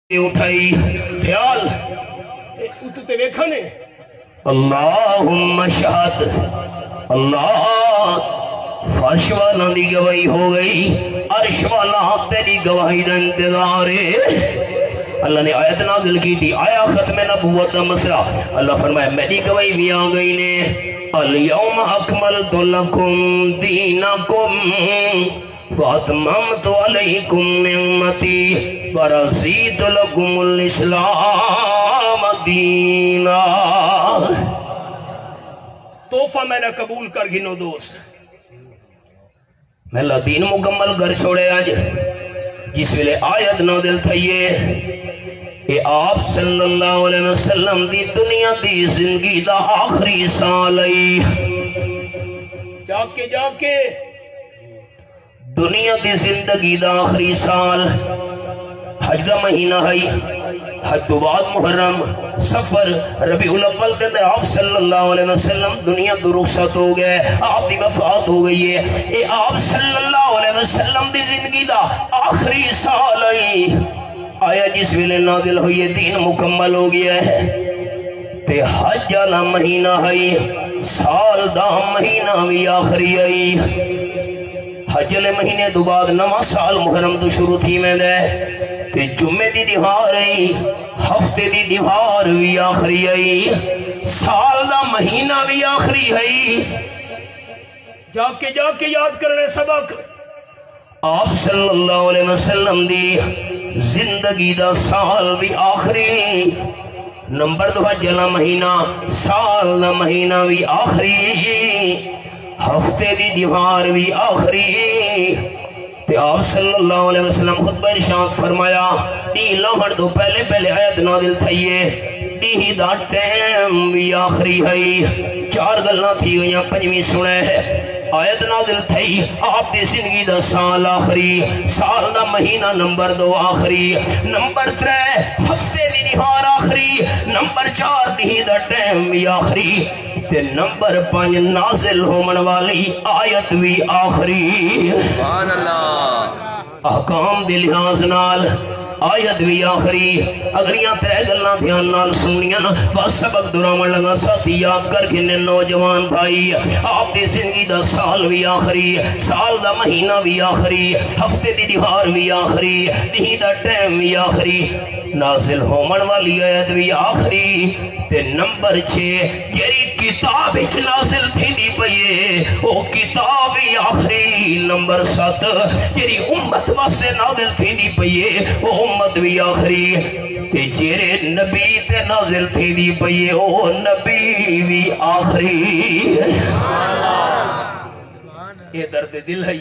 اٹھائی خیال اتتے ویکھا نے اللہم شہد اللہ فرش والا دی گواہی ہو گئی عرش والا تیری گواہی دا انتظار ہے۔ اللہ نے آیت نازل کی تھی، آیا ختم نبوت دا مسئلہ، اللہ فرمایا میری گواہی بھی آ گئی نے الیوم اکملت لکم دینکم واتممت علیکم نعمتی ورضیت لکم الاسلام دینا۔ تحفہ میں نے قبول کر گنو دوست، میں اللہ دین مکمل کر چھوڑے آج جس ویلے آیت نازل تھئیے کہ آپ صلی اللہ علیہ وسلم دی دنیا دی زندگی دا آخری سال آئی، جا کے دنیا دی زندگی دا آخری سال، حج دا مہینہ ہے، حج تو بعد محرم سفر ربیع الاول کے اندر آپ صلی اللہ علیہ وسلم دنیا تو رخصت ہو گئے، آپ دی وفات ہو گئی ہے۔ اے آپ صلی اللہ علیہ وسلم دی زندگی دا آخری سال آئی، آیا جس ویلے نازل ہوئی ہے دین مکمل ہو گیا ہے، تے حج والا مہینہ ہے، سال دا مہینہ بھی آخری آئی، حج والے مہینے تو بعد نواں سال محرم تو شروع تھی میں دے تے جمعے دی دیوار آئی، ہفتے دی دیوار بھی آخری آئی، سال دا مہینہ بھی آخری آئی۔ جا کے یاد کرنے سبق آپ صلی اللہ علیہ وسلم دی زندگی دا سال بھی آخری، نمبر دو حج والا مہینہ، سال دا مہینہ بھی آخری، ہفتے دی دیوار بھی آخری۔ تے آپ صلی اللہ علیہ وسلم خطبہ ارشاد فرمایا ڈی لوہڑ تو پہلے آیت نازل تھئیے ڈی دا ٹیم بھی آخری ہے، چار گلنا تھی گئیاں پنجویں سنے ہے، آیت نازل تھئی آپ دی زندگی دا سال آخری، سال دا مہینہ نمبر دو آخری، نمبر ترے ہفتے دی دیوار آخری، نمبر چار ڈی دا ٹیم بھی آخری، تے نمبر 5 نازل ہومن والی آیت بھی آخری۔ سبحان اللہ، احکام دی لحاظ نال آیت بھی آخری، اگر یہاں ترے گلنا دھیان نال سنیاں بس سبق دراؤں لگا ساتھی یاد کر کے نوجوان بھائی، آپ دی زندگی دا سال بھی آخری، سال دا مہینہ بھی آخری، ہفتے دی دیوار بھی آخری، دی دا ٹیم بھی آخری، نازل ہومن والی آیت بھی آخری، تے نمبر 6 یری کتاب اچ نازل تھی دی پئیے او کتاب بھی آخری، نمبر 7 یری امت واسے نازل تھی دی پئیے او امت بھی آخری، تے جیرے نبی تے نازل تھی دی پئیے او نبی بھی آخری۔ یہ درد دل ہے۔